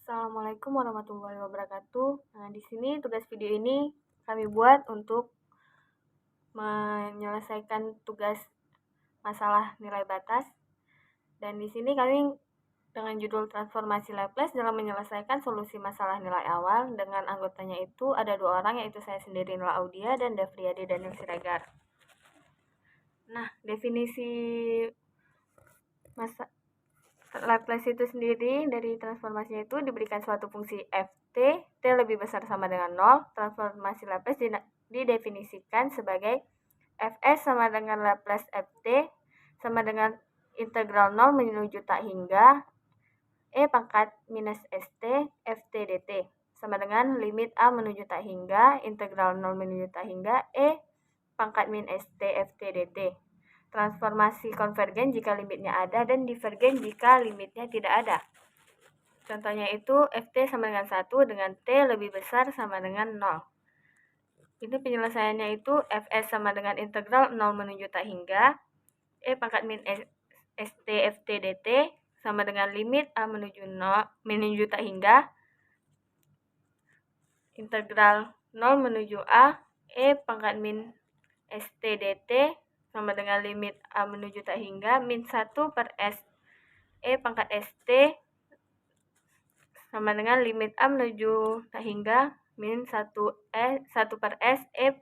Assalamualaikum warahmatullahi wabarakatuh. Nah, di sini tugas video ini kami buat untuk menyelesaikan tugas masalah nilai batas. Dan di sini kami dengan judul transformasi Laplace dalam menyelesaikan solusi masalah nilai awal. Dengan anggotanya itu ada 2 orang, yaitu saya sendiri Nula Audia dan Devriadi Daniel Siregar. Nah, definisi Laplace itu sendiri dari transformasinya itu diberikan suatu fungsi ft, t lebih besar sama dengan 0. Transformasi Laplace didefinisikan sebagai fs sama dengan Laplace ft sama dengan integral 0 menuju tak hingga e pangkat minus st ft dt sama dengan limit a menuju tak hingga integral 0 menuju tak hingga e pangkat min st ft dt. Transformasi konvergen jika limitnya ada dan divergen jika limitnya tidak ada. Contohnya itu ft sama dengan 1 dengan t lebih besar sama dengan 0. Itu penyelesaiannya itu fs sama dengan integral 0 menuju tak hingga e pangkat min st ft dt sama dengan limit a menuju tak hingga integral 0 menuju a e pangkat min st dt sama dengan limit a menuju tak hingga min 1 per s e pangkat st sama dengan limit a menuju tak hingga min 1 per s e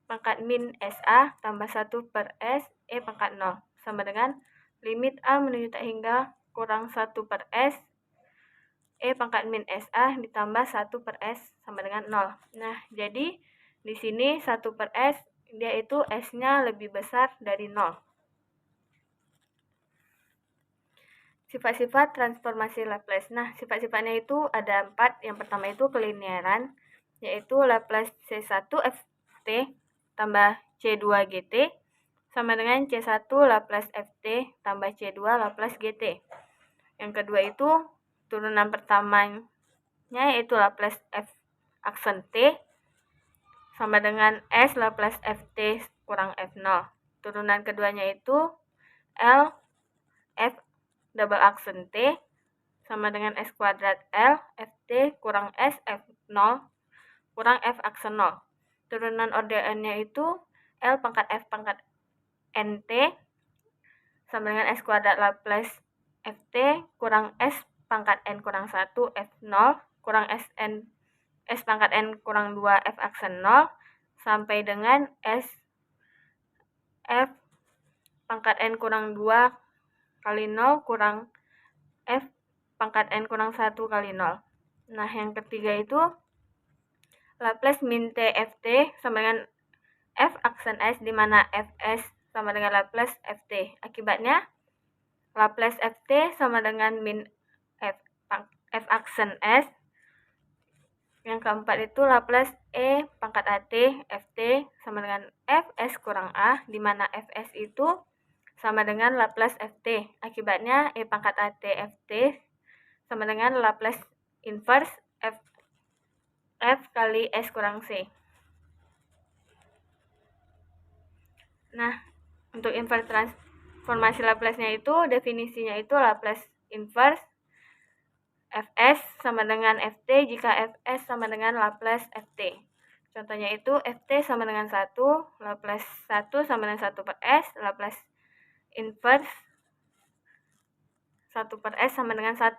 pangkat min sa tambah 1 per s e pangkat 0 sama dengan limit a menuju tak hingga kurang 1 per s e pangkat min sa ditambah 1 per s sama dengan 0. Nah, jadi di sini 1 per s dia itu s-nya lebih besar dari 0. Sifat-sifat transformasi Laplace. Nah, sifat-sifatnya itu ada 4. Yang pertama itu kelinearan, yaitu Laplace C1 ft tambah C2 gt sama dengan C1 Laplace ft tambah C2 Laplace gt. Yang kedua itu turunan pertamanya yaitu Laplace f aksen t sama dengan S Laplace ft kurang f0. Turunan keduanya itu L f double aksen t sama dengan S kuadrat L ft kurang S f0 kurang f aksen 0. Turunan orderannya itu L pangkat f pangkat nt sama dengan S kuadrat Laplace ft kurang S pangkat n kurang 1 f0 kurang S pangkat n kurang 2 f aksen 0 sampai dengan S f pangkat n kurang 2 kali 0 kurang f pangkat n kurang 1 kali 0. Nah, yang ketiga itu Laplace min t ft sama dengan f aksen s di mana fs sama dengan Laplace ft. Akibatnya Laplace ft sama dengan min f aksen s. Yang keempat itu Laplace e pangkat at ft sama dengan fs kurang a di mana fs itu sama dengan Laplace ft. Akibatnya e pangkat at ft sama dengan Laplace inverse f kali s kurang c. Nah, untuk inverse transformasi Laplace-nya itu definisinya itu Laplace inverse fs sama dengan ft jika fs sama dengan Laplace ft. Contohnya itu ft sama dengan 1, Laplace 1 sama dengan 1 per s, Laplace inverse 1 per s sama dengan 1.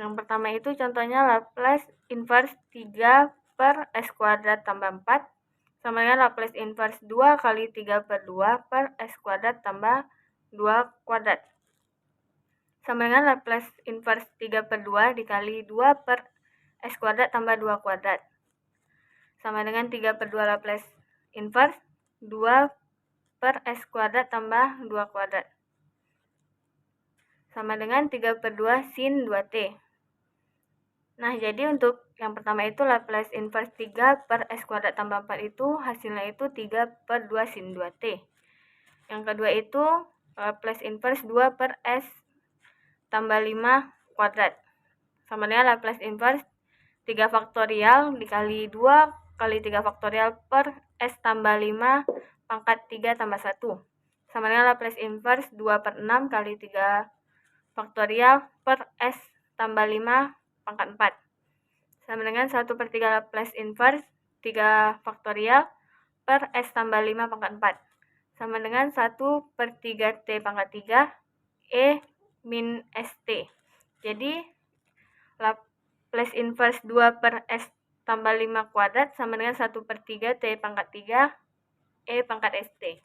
Yang pertama itu contohnya Laplace inverse 3 per s kuadrat tambah 4 sama dengan Laplace inverse 2 kali 3 per 2 per s kuadrat tambah 2 kuadrat. Sama dengan Laplace inverse 3 per 2 dikali 2 per s kuadrat tambah 2 kuadrat. Sama dengan 3 per 2 Laplace inverse 2 per s kuadrat tambah 2 kuadrat. Sama dengan 3 per 2 sin 2t. Nah, jadi untuk yang pertama itu Laplace inverse 3 per s kuadrat tambah 4 itu hasilnya itu 3 per 2 sin 2t. Yang kedua itu Laplace inverse 2 per s tambah 5 kuadrat. Sama dengan Laplace inverse 3 faktorial dikali 2 kali 3 faktorial per s tambah 5 pangkat 3 tambah 1. Sama dengan Laplace inverse 2 per 6 kali 3 faktorial per s tambah 5 pangkat 4. Sama dengan 1/3 Laplace inverse 3 faktorial per S tambah 5 pangkat 4. Sama dengan 1/3 T pangkat 3 E min ST. Jadi, Laplace inverse 2 per S tambah 5 kuadrat sama dengan 1/3 T pangkat 3 E pangkat ST.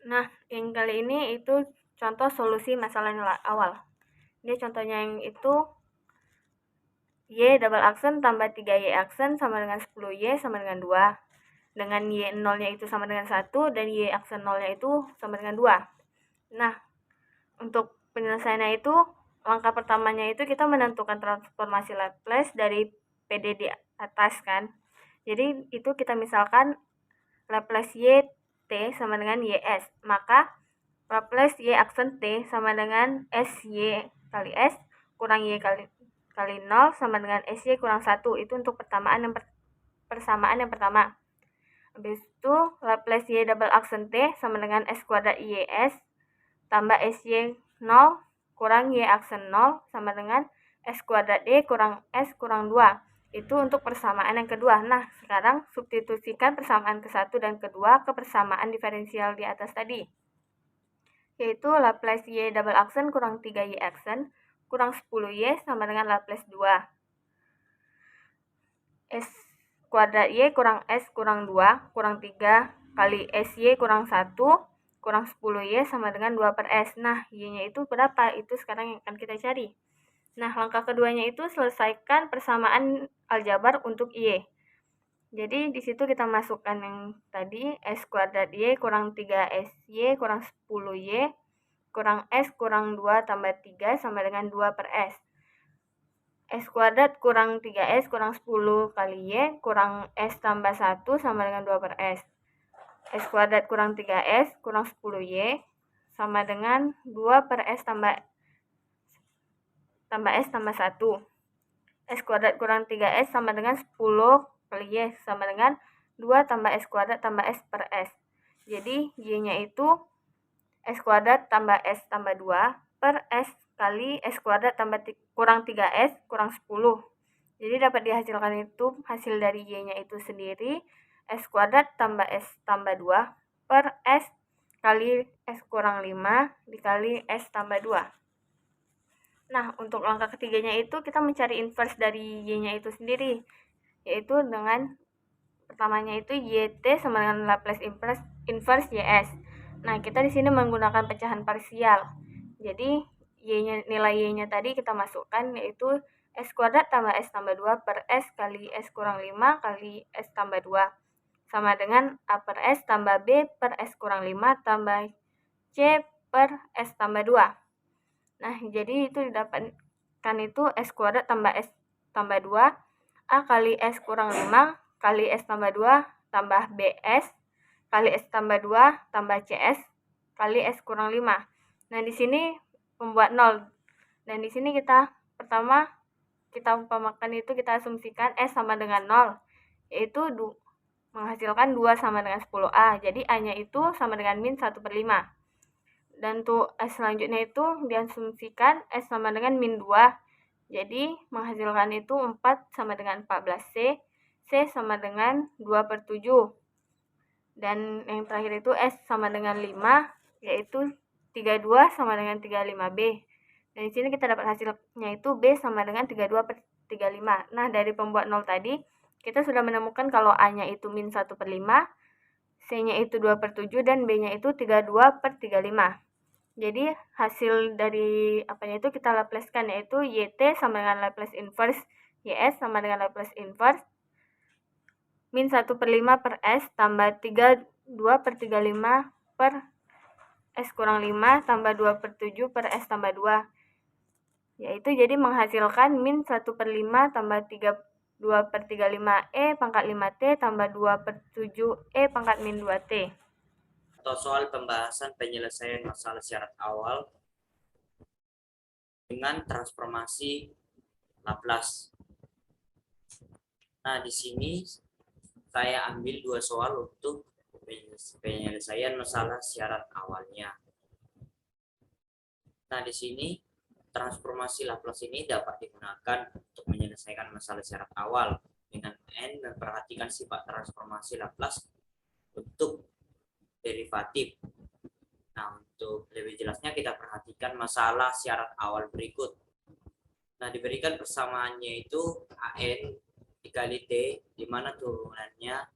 Nah, yang kali ini itu contoh solusi masalah yang awal. Ini contohnya yang itu Y double aksen tambah 3Y aksen sama dengan 10Y sama dengan 2. Dengan Y 0-nya itu sama dengan 1 dan Y aksen 0-nya itu sama dengan 2. Nah, untuk penyelesaiannya itu, langkah pertamanya itu kita menentukan transformasi Laplace dari PD di atas kan. Jadi itu kita misalkan Laplace Y T sama dengan YS. Maka Laplace Y aksen T sama dengan SY kali S kurang Y kali 0 sama dengan SY kurang 1. Itu untuk persamaan yang pertama. Habis itu Laplace Y double aksen T sama dengan S kuadrat YS tambah SY 0 kurang Y aksen 0 sama dengan S kuadrat D kurang S kurang 2. Itu untuk persamaan yang kedua. Nah, sekarang substitusikan persamaan ke-1 dan kedua ke persamaan diferensial di atas tadi. Yaitu Laplace Y double aksen kurang 3Y aksen kurang 10Y sama dengan Laplace 2. S kuadrat Y kurang S kurang 2 kurang 3 kali SY kurang 1 kurang 10Y sama dengan 2 per S. Nah, Y-nya itu berapa? Itu sekarang yang akan kita cari. Nah, langkah keduanya itu selesaikan persamaan aljabar untuk Y. Jadi, di situ kita masukkan yang tadi, S kuadrat Y kurang 3SY kurang 10Y kurang S kurang 2 tambah 3 sama dengan 2 per S. S kuadrat kurang 3S kurang 10 kali Y kurang S tambah 1 sama dengan 2 per S. S kuadrat kurang 3S kurang 10Y sama dengan 2 per S tambah S tambah 1. S kuadrat kurang 3S sama dengan 10 kali Y sama dengan 2 tambah S kuadrat tambah S per S. Jadi Y-nya itu S kuadrat tambah S tambah 2 per S kali S kuadrat tambah kurang 3S kurang 10. Jadi dapat dihasilkan itu hasil dari Y-nya itu sendiri S kuadrat tambah S tambah 2 per S kali S kurang 5 dikali S tambah 2. Nah, untuk langkah ketiganya itu kita mencari inverse dari Y-nya itu sendiri. Yaitu dengan pertamanya itu YT sama dengan Laplace inverse YS. Nah, kita di sini menggunakan pecahan parsial. Jadi, nilai Y-nya tadi kita masukkan yaitu S kuadrat tambah S tambah 2 per S kali S kurang 5 kali S tambah 2. Sama dengan A per S tambah B per S kurang 5 tambah C per S tambah 2. Nah, jadi itu didapatkan itu S kuadrat tambah S tambah 2 A kali S kurang 5 kali S tambah 2 tambah BS kali S tambah 2 tambah CS kali S kurang 5. Nah, di sini membuat 0. Dan di sini pertama kita umpamakan itu kita asumsikan S sama dengan 0, yaitu menghasilkan 2 sama dengan 10A. Jadi A-nya itu sama dengan min 1/5. Dan untuk S selanjutnya itu diasumsikan S sama dengan min 2. Jadi menghasilkan itu 4 sama dengan 14C, C sama dengan 2/7. Dan yang terakhir itu S sama dengan 5, yaitu 32 sama dengan 35B. Dan di sini kita dapat hasilnya itu B sama dengan 32/35. Nah, dari pembuat 0 tadi, kita sudah menemukan kalau A-nya itu min 1/5, C-nya itu 2/7, dan B-nya itu 32/35. Jadi hasil dari apanya itu kita Laplacekan, yaitu YT sama dengan Laplace inverse YS sama dengan Laplace inverse min 1/5 per S tambah 32/35 per S kurang 5 tambah 2/7 per S tambah 2. Yaitu jadi menghasilkan min 1/5 tambah 2/35E pangkat 5T tambah 2/7E pangkat min 2T. Atau soal pembahasan penyelesaian masalah syarat awal dengan transformasi Laplace. Nah, di sini saya ambil 2 soal untuk penyelesaian masalah syarat awalnya. Nah, di sini transformasi Laplace ini dapat digunakan untuk menyelesaikan masalah syarat awal dengan memperhatikan sifat transformasi Laplace untuk derivatif. Nah, untuk lebih jelasnya kita perhatikan masalah syarat awal berikut. Nah, diberikan persamaannya itu AN dikali T, di mana turunannya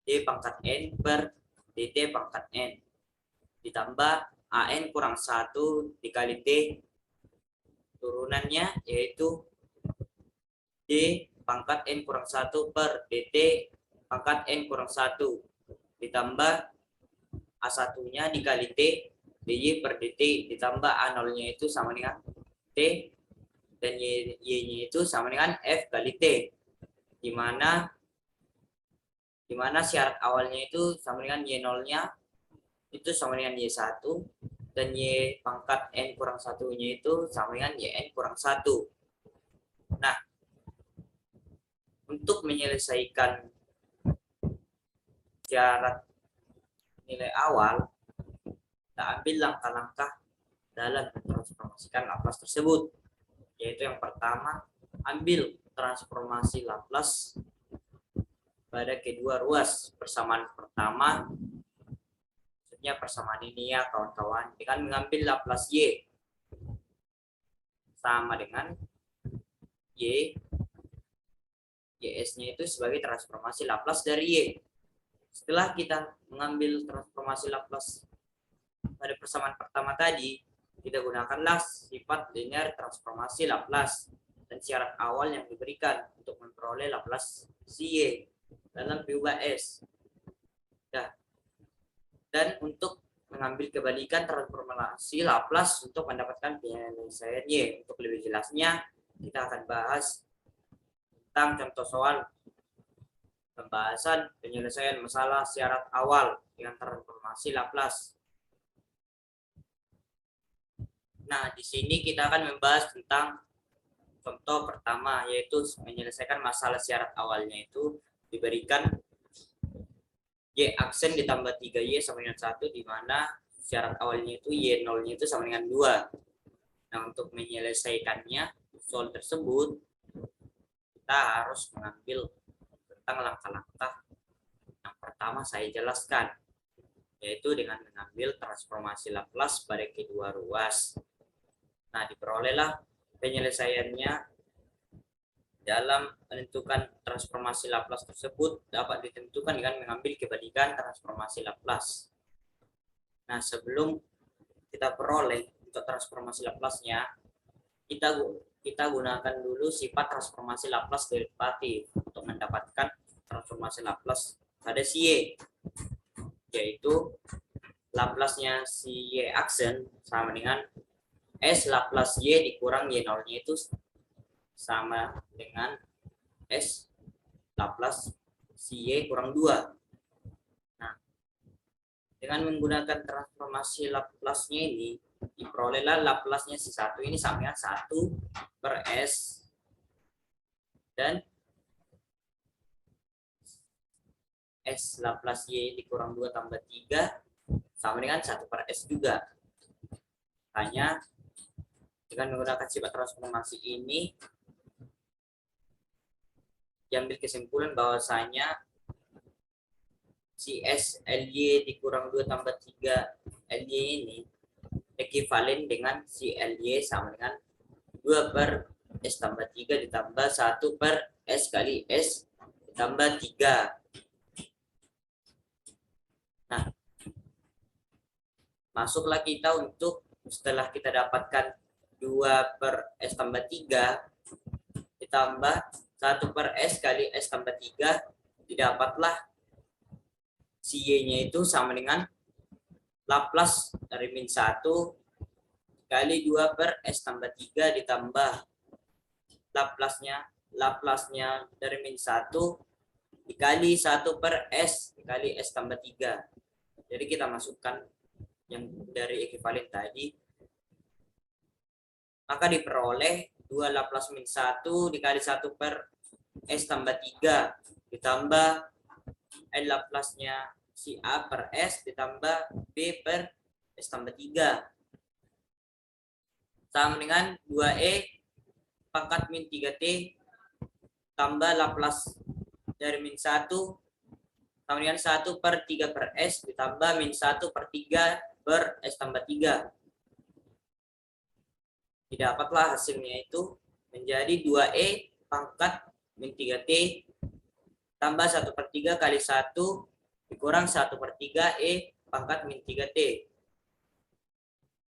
D pangkat N per DT pangkat N, ditambah AN kurang 1 dikali T, turunannya yaitu D pangkat N kurang 1 per DT pangkat N kurang 1, ditambah A1-nya dikali T, DY per DT, ditambah A0-nya itu sama dengan T, dan Y-nya itu sama dengan F kali T, di mana syarat awalnya itu sama dengan Y0-nya itu sama dengan Y1, dan Y pangkat N kurang 1-nya itu sama dengan YN kurang 1. Nah, untuk menyelesaikan syarat nilai awal, kita ambil langkah-langkah dalam mentransformasikan Laplace tersebut. Yaitu yang pertama, ambil transformasi Laplace pada kedua ruas. Persamaan pertama, maksudnya persamaan ini ya kawan-kawan, dengan mengambil Laplace Y sama dengan Y, YS-nya itu sebagai transformasi Laplace dari Y. Setelah kita mengambil transformasi Laplace pada persamaan pertama tadi, kita gunakanlah sifat linear transformasi Laplace dan syarat awal yang diberikan untuk memperoleh Laplace si Y dalam PUBS. Dan untuk mengambil kebalikan transformasi Laplace untuk mendapatkan penyelesaian Y. Untuk lebih jelasnya, kita akan bahas tentang contoh soal pembahasan penyelesaian masalah syarat awal dengan transformasi Laplace. Nah, di sini kita akan membahas tentang contoh pertama, yaitu menyelesaikan masalah syarat awalnya itu diberikan Y aksen ditambah 3Y sama dengan 1, di mana syarat awalnya itu Y0-nya itu sama dengan 2. Nah, untuk menyelesaikannya, soal tersebut, kita harus mengambil tentang langkah-langkah yang pertama saya jelaskan, yaitu dengan mengambil transformasi Laplace pada kedua ruas. Nah, diperolehlah penyelesaiannya dalam menentukan transformasi Laplace tersebut dapat ditentukan dengan mengambil kebalikan transformasi Laplace. Nah, sebelum kita peroleh untuk transformasi Laplace-nya, kita gunakan dulu sifat transformasi Laplace derivatif untuk mendapatkan transformasi Laplace pada si Y, yaitu Laplace-nya si Y aksen sama dengan S Laplace Y dikurang Y0-nya itu sama dengan S Laplace si Y kurang 2. Nah, dengan menggunakan transformasi Laplace-nya ini, diperolehlah Laplace-nya si 1 ini sama dengan 1 per S, dan S Laplace Y dikurang 2 tambah 3 sama dengan 1 per S juga. Hanya dengan menggunakan sifat transformasi ini, diambil kesimpulan bahwasanya si S LY dikurang 2 tambah 3 LY ini ekivalen dengan si LY sama dengan 2 per S tambah 3 ditambah 1 per S kali S ditambah 3. Nah, masuklah kita untuk setelah kita dapatkan 2 per S tambah 3 ditambah 1 per S kali S tambah 3, didapatlah si Y-nya itu sama dengan Laplace dari min 1 kali 2 per S tambah 3 ditambah Laplace-nya dari min 1 dikali 1 per S dikali S tambah 3. Jadi kita masukkan yang dari ekivalen tadi, maka diperoleh 2 Laplace min 1 dikali 1 per S tambah 3 ditambah Laplace-nya si A per S ditambah B per S tambah 3. sama dengan 2E pangkat min 3T tambah Laplace dari min 1 sama dengan 1 per 3 per S ditambah min 1 per 3 per S tambah 3. Didapatlah hasilnya itu menjadi 2E pangkat min 3T tambah 1 per 3 kali 1 dikurang 1 per 3 E pangkat min 3T.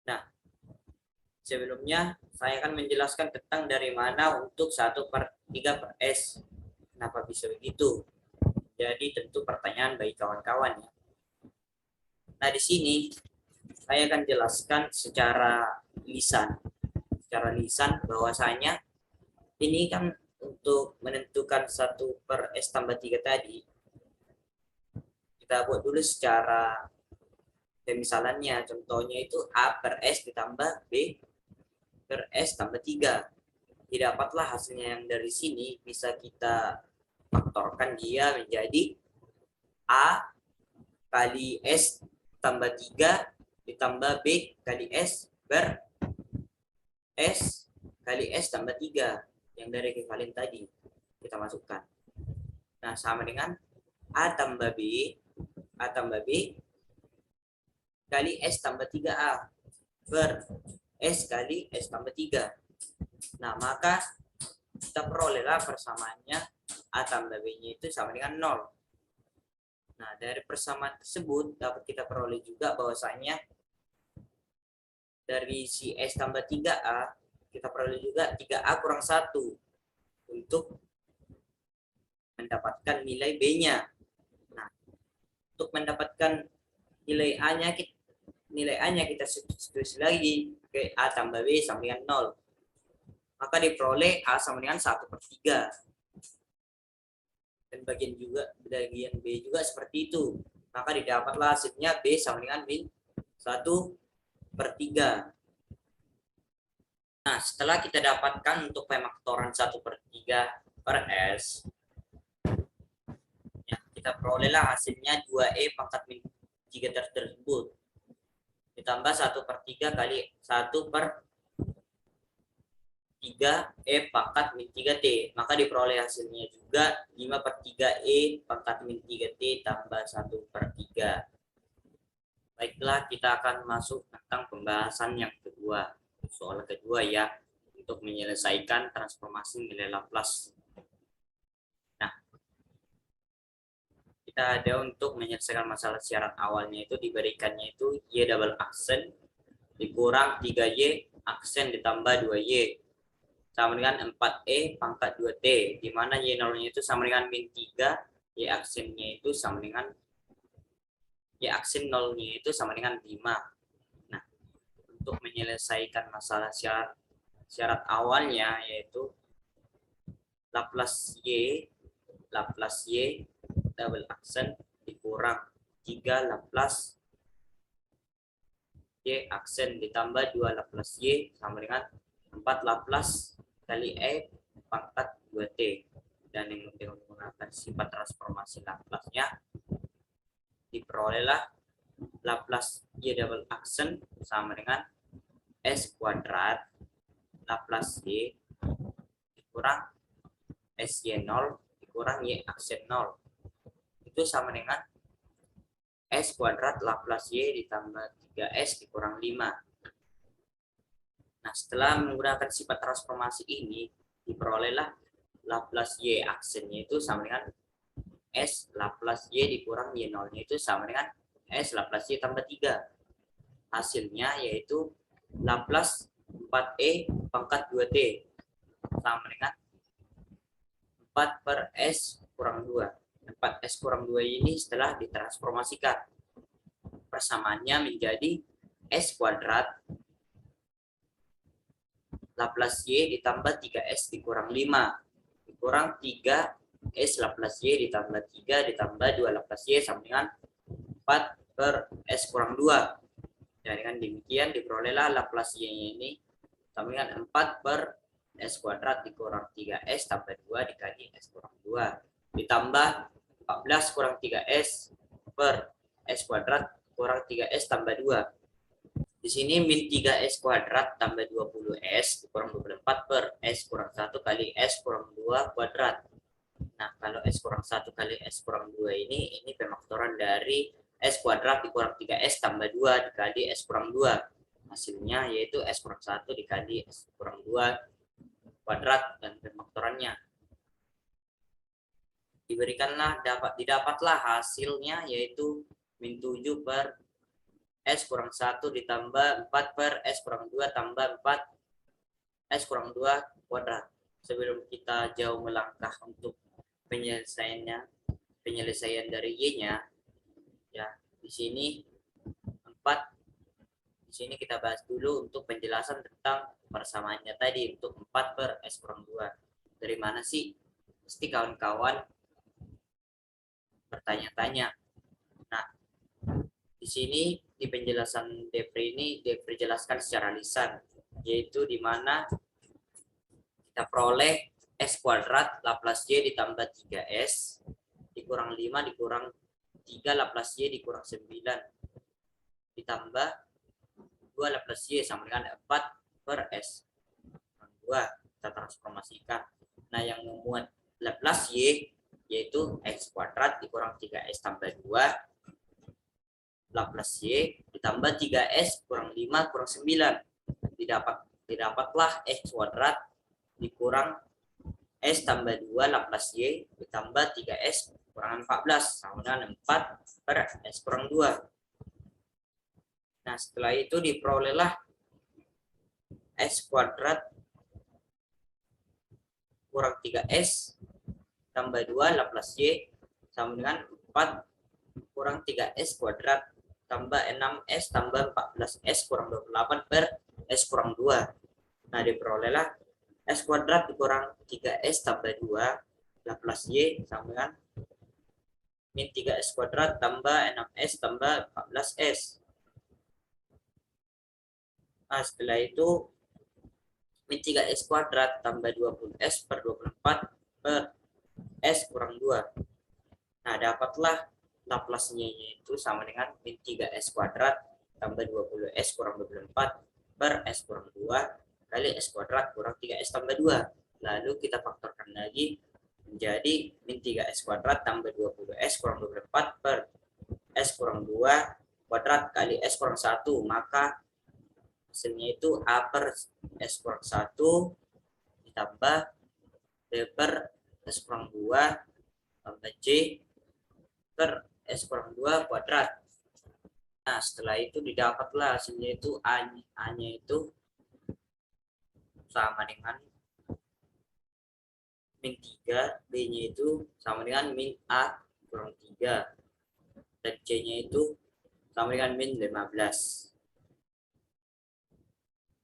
Nah, sebelumnya saya akan menjelaskan tentang dari mana untuk 1 per 3 per S. Kenapa bisa begitu? Jadi tentu pertanyaan bagi kawan-kawan ya. Nah, di sini saya akan jelaskan secara lisan bahwasanya ini kan untuk menentukan 1 per S tambah 3 tadi, kita buat dulu secara pemisalannya. Contohnya itu A per S ditambah B per S tambah 3. Didapatlah hasilnya yang dari sini bisa kita faktorkan dia menjadi A kali S tambah 3 ditambah B kali S per S kali S tambah 3 yang dari ekivalen tadi kita masukkan. Nah, sama dengan A tambah B kali S tambah 3A per S kali S tambah 3. Nah, maka kita perolehlah persamaannya A tambah B-nya itu sama dengan 0. Nah, dari persamaan tersebut dapat kita peroleh juga bahwasanya dari si S tambah 3A, kita peroleh juga 3A kurang 1 untuk mendapatkan nilai B-nya. Nah, untuk mendapatkan nilai A-nya kita substitusi lagi ke A tambah B sama dengan 0. Maka diperoleh A sama dengan 1 per 3. Dan bagian B juga seperti itu. Maka didapatlah hasilnya B sama dengan min 1 per 3. Nah, setelah kita dapatkan untuk pemaktoran 1 per 3 per S, ya, kita perolehlah hasilnya 2E pangkat min 3 tersebut. Ditambah 1 per 3 kali 1 per 3E pangkat min 3T. Maka diperoleh hasilnya juga 5 per 3E pangkat min 3T tambah 1 per 3. Baiklah, kita akan masuk tentang pembahasan yang kedua. Soal kedua ya, untuk menyelesaikan transformasi nilai Laplace. Nah, kita ada untuk menyelesaikan masalah syarat awalnya itu diberikannya itu Y double aksen dikurang 3Y aksen ditambah 2Y sama dengan 4E pangkat 2T, di mana Y0-nya itu sama dengan min 3, Y aksennya itu sama dengan Y aksen 0-nya itu sama dengan 5. Nah, untuk menyelesaikan masalah syarat awalnya yaitu Laplace Y double aksen dikurang 3 Laplace Y aksen ditambah 2 Laplace Y sama dengan 4 Laplace kali E pangkat 2T. Dan yang menggunakan sifat transformasi Laplace-nya diperolehlah Laplace Y double aksen sama dengan S kuadrat Laplace Y dikurang SY0 dikurang Y aksen 0. Itu sama dengan S kuadrat Laplace Y ditambah 3S dikurang 5. Nah, setelah menggunakan sifat transformasi ini, diperolehlah Laplace Y aksennya itu sama dengan S Laplace Y dikurang Y0-nya itu sama dengan S Laplace Y tambah 3. Hasilnya yaitu Laplace 4E pangkat 2T sama dengan 4 per S kurang 2. 4S kurang 2 ini setelah ditransformasikan, persamaannya menjadi S kuadrat Laplace Y ditambah 3S dikurang 5 dikurang 3S Laplace Y ditambah 3 ditambah 2 Laplace Y sama dengan 4 per S kurang 2. Dan dengan demikian diperolehlah Laplace Y ini sama dengan 4 per S kuadrat dikurang 3S tambah 2 dikali S kurang 2 ditambah 14 kurang 3S per S kuadrat kurang 3S tambah 2. Di sini min 3S kuadrat tambah 20S kurang 24 per S kurang 1 kali S kurang 2 kuadrat. Nah, kalau S kurang 1 kali S kurang 2 ini pemaktoran dari S kuadrat dikurang 3S tambah 2 dikali S kurang 2. Hasilnya yaitu S kurang 1 dikali S kurang 2 kuadrat dan pemaktorannya. Didapatlah hasilnya yaitu min 7 per S kurang 1 ditambah 4 per S kurang 2 tambah 4 S kurang 2 kuadrat. Sebelum kita jauh melangkah untuk penyelesaian dari Y-nya, ya, di sini 4, di sini kita bahas dulu untuk penjelasan tentang persamaannya tadi untuk 4 per S kurang 2. Dari mana sih? Pasti kawan-kawan bertanya-tanya. Nah, di sini di penjelasan Depri ini diperjelaskan secara lisan, yaitu di mana kita peroleh S kuadrat Laplace Y ditambah 3S dikurang 5 dikurang 3 Laplace Y dikurang 9 ditambah 2 Laplace Y sama dengan 4 per S kurang 2. Kita transformasikan. Nah, yang memuat Laplace Y yaitu X kuadrat dikurang 3S tambah 2 Laplace Y ditambah 3S kurang 5 kurang 9. Didapatlah X kuadrat dikurang S tambah 2 Laplace Y ditambah 3S kurang 14 sama dengan 4 per S kurang 2. Nah, setelah itu diperolehlah S kuadrat kurang 3S tambah 2 Laplace Y sama dengan 4 kurang 3S kuadrat tambah 6S tambah 14S kurang 28 per S kurang 2. Nah, diperolehlah S kuadrat dikurang 3S tambah 2 Laplace Y sama dengan min 3S kuadrat tambah 6S tambah 14S. Nah, setelah itu min 3S kuadrat tambah 20S per 24 per S kurang 2. Nah, dapatlah Laplace-nya itu sama dengan min 3S kuadrat tambah 20S kurang 24 per S kurang 2 kali S kuadrat kurang 3S tambah 2. Lalu kita faktorkan lagi menjadi min 3S kuadrat tambah 20S kurang 24 per S kurang 2 kuadrat kali S kurang 1. Maka hasilnya itu A per S kurang 1 ditambah B per S kurang 2 tambah C per S kurang 2 kuadrat. Nah, setelah itu didapatlah hasilnya itu A-nya itu sama dengan min 3, B-nya itu sama dengan min A kurang 3, dan C-nya itu sama dengan min 15.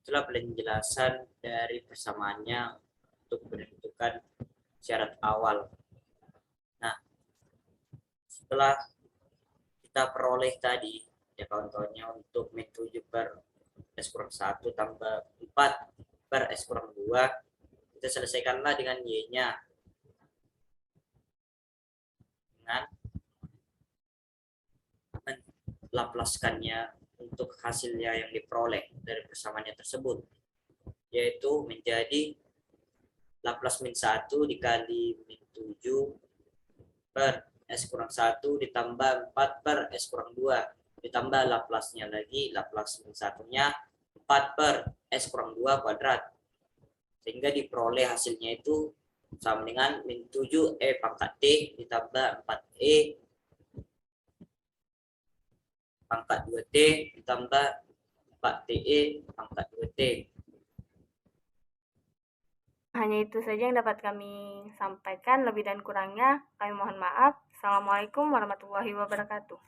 Itulah penjelasan dari persamaannya untuk menentukan syarat awal. Nah, setelah kita peroleh tadi ya kawan-kawannya untuk min 7 per S kurang 1 tambah 4 per S kurang 2, kita selesaikanlah dengan Y-nya dengan melaplaskannya untuk hasilnya yang diperoleh dari persamaannya tersebut, yaitu menjadi Laplace min 1 dikali min 7 per S kurang 1 ditambah 4 per S kurang 2 ditambah Laplace-nya lagi, Laplace min 1-nya 4 per S kurang 2 kuadrat, sehingga diperoleh hasilnya itu sama dengan min 7E pangkat T ditambah 4E pangkat 2T ditambah 4TE pangkat 2T. Hanya itu saja yang dapat kami sampaikan. Lebih dan kurangnya kami mohon maaf. Assalamualaikum warahmatullahi wabarakatuh.